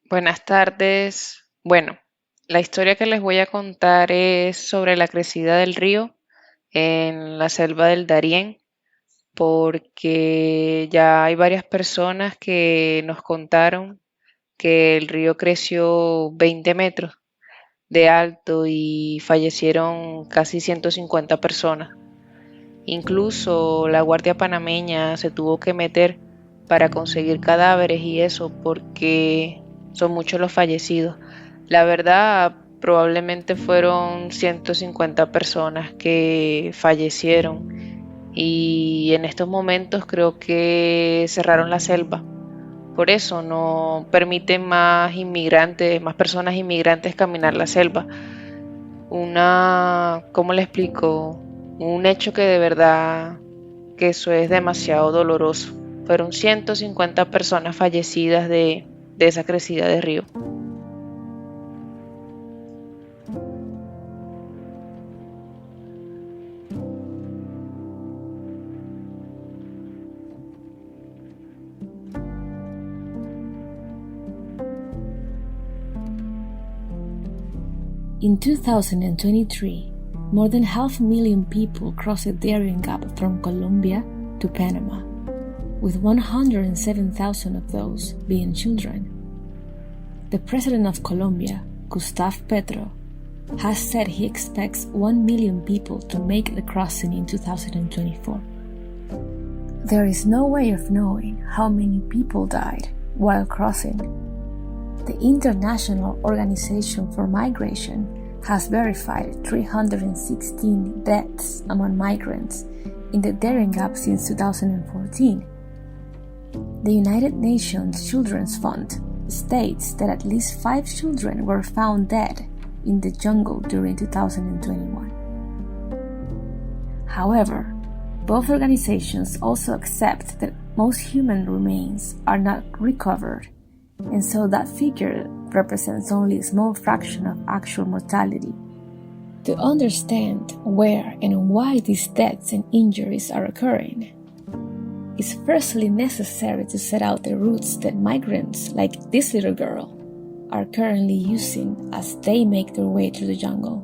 Buenas tardes. Bueno, la historia que les voy a contar es sobre la crecida del río en la selva del Darién, porque ya hay varias personas que nos contaron que el río creció 20 metros de alto y fallecieron casi 150 personas. Incluso la Guardia Panameña se tuvo que meter para conseguir cadáveres y eso porque son muchos los fallecidos. La verdad, probablemente fueron 150 personas que fallecieron y en estos momentos creo que cerraron la selva. Por eso no permiten más inmigrantes, más personas inmigrantes caminar la selva. ¿Cómo le explico? Un hecho que de verdad que eso es demasiado doloroso. Fueron 150 personas fallecidas de esa crecida de río. In 2023, more than 500,000 people crossed the Darién Gap from Colombia to Panama, with 107,000 of those being children. The president of Colombia, Gustavo Petro, has said he expects 1 million people to make the crossing in 2024. There is no way of knowing how many people died while crossing. The International Organization for Migration has verified 316 deaths among migrants in the Darién Gap since 2014. The United Nations Children's Fund states that at least 5 children were found dead in the jungle during 2021. However, both organizations also accept that most human remains are not recovered, and so that figure represents only a small fraction of actual mortality. To understand where and why these deaths and injuries are occurring, it's firstly necessary to set out the routes that migrants like this little girl are currently using as they make their way through the jungle.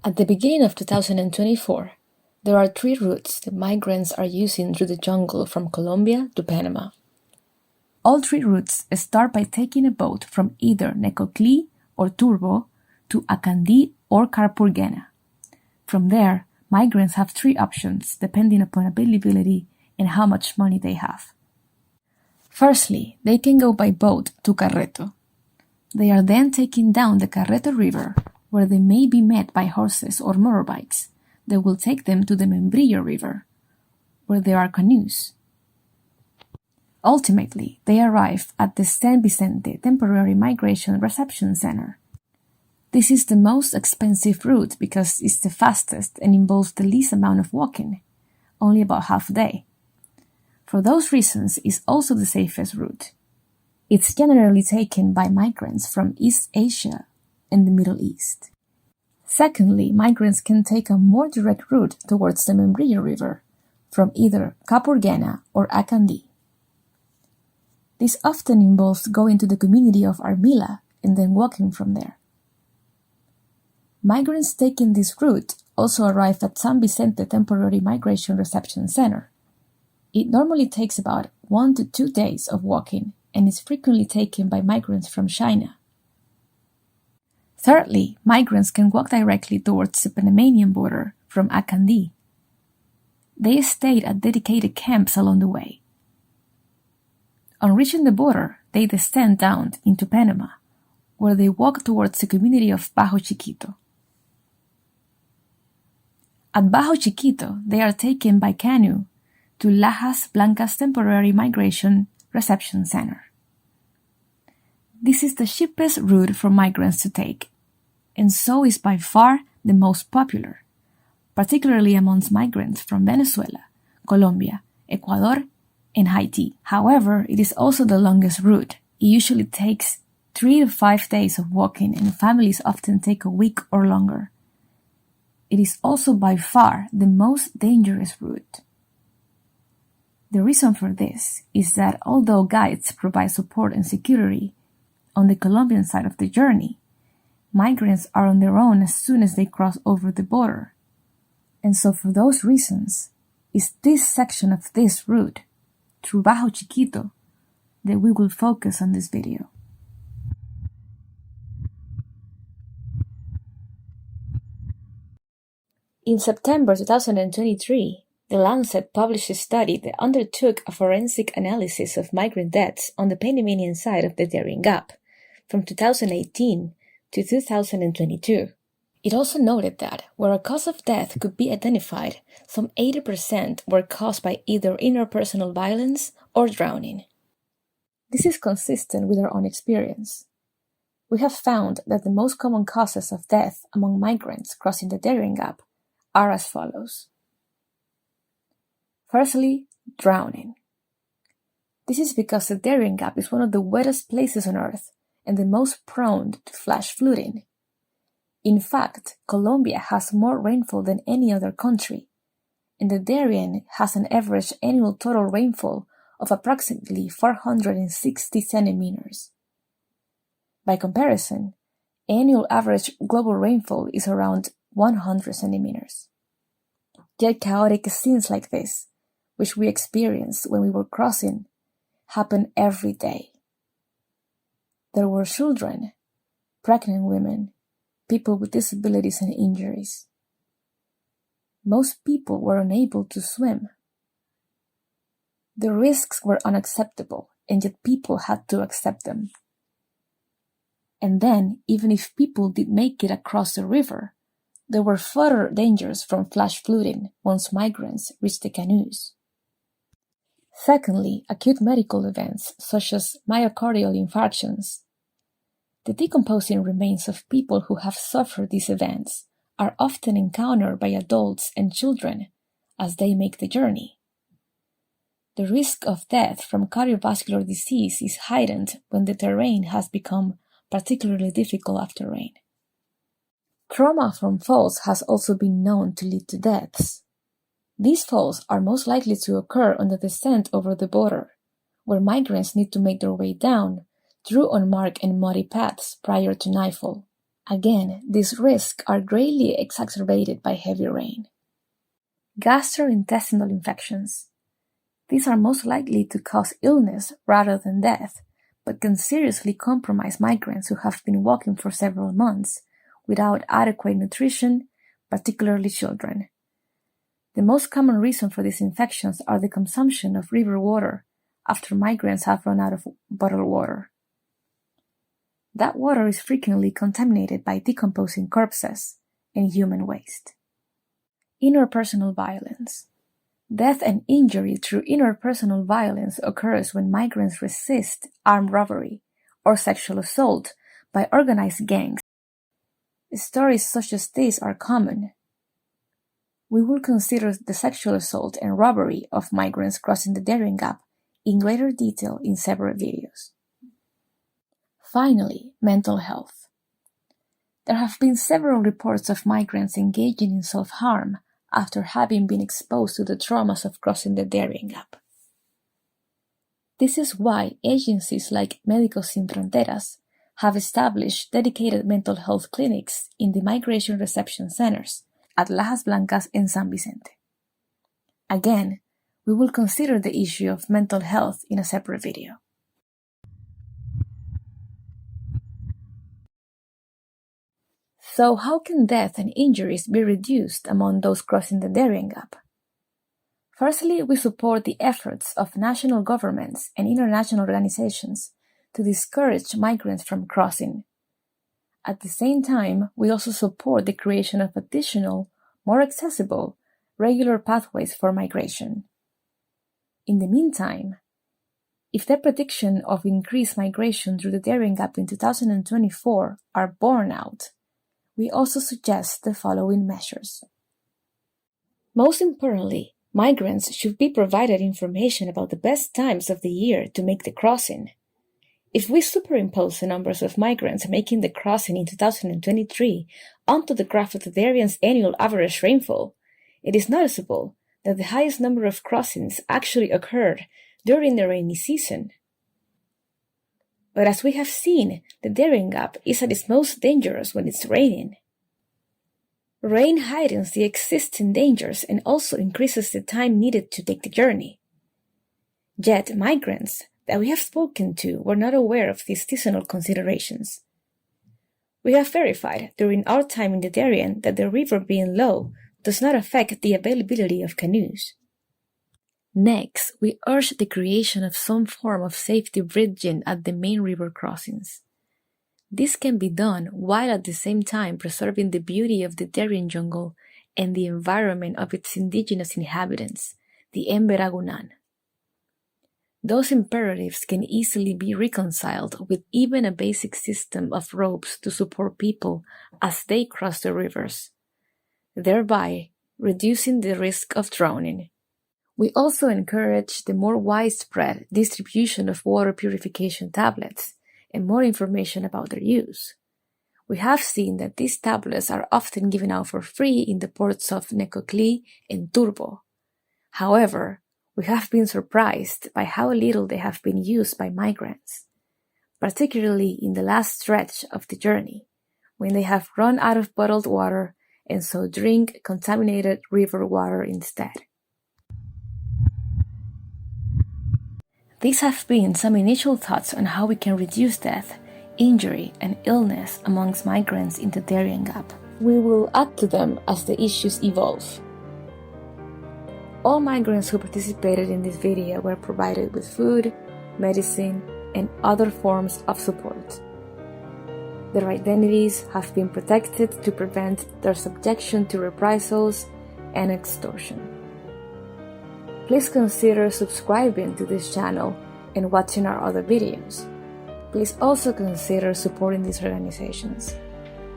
At the beginning of 2024, there are 3 routes that migrants are using through the jungle from Colombia to Panama. All 3 routes start by taking a boat from either Necoclí or Turbo to Acandí or Carpurguena. From there, migrants have 3 options depending upon availability and how much money they have. Firstly, they can go by boat to Carreto. They are then taken down the Carreto River, where they may be met by horses or motorbikes that will take them to the Membrillo River, where there are canoes. Ultimately, they arrive at the San Vicente Temporary Migration Reception Center. This is the most expensive route because it's the fastest and involves the least amount of walking, only about half a day. For those reasons, it's also the safest route. It's generally taken by migrants from East Asia and the Middle East. Secondly, migrants can take a more direct route towards the Membrillo River from either Capurguena or Acandí. This often involves going to the community of Armilla and then walking from there. Migrants taking this route also arrive at San Vicente Temporary Migration Reception Center. It normally takes about 1 to 2 days of walking and is frequently taken by migrants from China. Thirdly, migrants can walk directly towards the Panamanian border from Acandí. They stayed at dedicated camps along the way. On reaching the border, they descend down into Panama, where they walk towards the community of Bajo Chiquito. At Bajo Chiquito, they are taken by canoe to Lajas Blancas Temporary Migration Reception Center. This is the cheapest route for migrants to take, and so is by far the most popular, particularly amongst migrants from Venezuela, Colombia, Ecuador, and Haiti. However, it is also the longest route. It usually takes 3 to 5 days of walking, and families often take a week or longer. it is also by far the most dangerous route. The reason for this is that although guides provide support and security on the Colombian side of the journey, migrants are on their own as soon as they cross over the border. And so for those reasons, it's this section of this route, through Bajo Chiquito, that we will focus on this video. In September 2023, The Lancet published a study that undertook a forensic analysis of migrant deaths on the Panamanian side of the Darién Gap from 2018 to 2022. It also noted that where a cause of death could be identified, some 80% were caused by either interpersonal violence or drowning. This is consistent with our own experience. We have found that the most common causes of death among migrants crossing the Darién Gap are as follows. Firstly, drowning. This is because the Darién Gap is one of the wettest places on Earth and the most prone to flash flooding. In fact, Colombia has more rainfall than any other country, and the Darién has an average annual total rainfall of approximately 460 centimeters. By comparison, annual average global rainfall is around 100 centimeters. Yet chaotic scenes like this, which we experienced when we were crossing, happen every day. There were children, pregnant women, people with disabilities and injuries. Most people were unable to swim. The risks were unacceptable, and yet people had to accept them. And then, even if people did make it across the river, there were further dangers from flash flooding once migrants reached the canoes. Secondly, acute medical events such as myocardial infarctions. The decomposing remains of people who have suffered these events are often encountered by adults and children as they make the journey. The risk of death from cardiovascular disease is heightened when the terrain has become particularly difficult after rain. Trauma from falls has also been known to lead to deaths. These falls are most likely to occur on the descent over the border, where migrants need to make their way down through unmarked and muddy paths prior to nightfall. Again, these risks are greatly exacerbated by heavy rain. Gastrointestinal infections. These are most likely to cause illness rather than death, but can seriously compromise migrants who have been walking for several months without adequate nutrition, particularly children. The most common reason for these infections are the consumption of river water after migrants have run out of bottled water. That water is frequently contaminated by decomposing corpses and human waste. Interpersonal violence. Death and injury through interpersonal violence occurs when migrants resist armed robbery or sexual assault by organized gangs. Stories such as these are common. We will consider the sexual assault and robbery of migrants crossing the Darién Gap in greater detail in several videos. Finally, mental health. There have been several reports of migrants engaging in self-harm after having been exposed to the traumas of crossing the Darién Gap. This is why agencies like Médicos Sin Fronteras have established dedicated mental health clinics in the migration reception centers at Lajas Blancas and San Vicente. Again, we will consider the issue of mental health in a separate video. So how can death and injuries be reduced among those crossing the Darién Gap? Firstly, we support the efforts of national governments and international organizations to discourage migrants from crossing. At the same time, we also support the creation of additional, more accessible, regular pathways for migration. In the meantime, if the prediction of increased migration through the Darién Gap in 2024 are borne out, we also suggest the following measures. Most importantly, migrants should be provided information about the best times of the year to make the crossing. If we superimpose the numbers of migrants making the crossing in 2023 onto the graph of the Darién's annual average rainfall, it is noticeable that the highest number of crossings actually occurred during the rainy season. But as we have seen, the Darién Gap is at its most dangerous when it's raining. Rain heightens the existing dangers and also increases the time needed to take the journey. Yet migrants that we have spoken to were not aware of these seasonal considerations. We have verified during our time in the Darién that the river being low does not affect the availability of canoes. Next, we urge the creation of some form of safety bridging at the main river crossings. This can be done while at the same time preserving the beauty of the Darién jungle and the environment of its indigenous inhabitants, the Emberagunan. Those imperatives can easily be reconciled with even a basic system of ropes to support people as they cross the rivers, thereby reducing the risk of drowning. We also encourage the more widespread distribution of water purification tablets and more information about their use. We have seen that these tablets are often given out for free in the ports of Necoclí and Turbo. However, we have been surprised by how little they have been used by migrants, particularly in the last stretch of the journey, when they have run out of bottled water and so drink contaminated river water instead. These have been some initial thoughts on how we can reduce death, injury, and illness amongst migrants in the Darién Gap. We will add to them as the issues evolve. All migrants who participated in this video were provided with food, medicine, and other forms of support. Their identities have been protected to prevent their subjection to reprisals and extortion. Please consider subscribing to this channel and watching our other videos. Please also consider supporting these organizations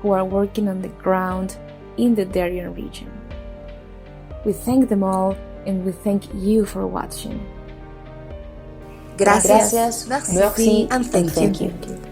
who are working on the ground in the Darién region. We thank them all and we thank you for watching. Gracias, merci, and thank you.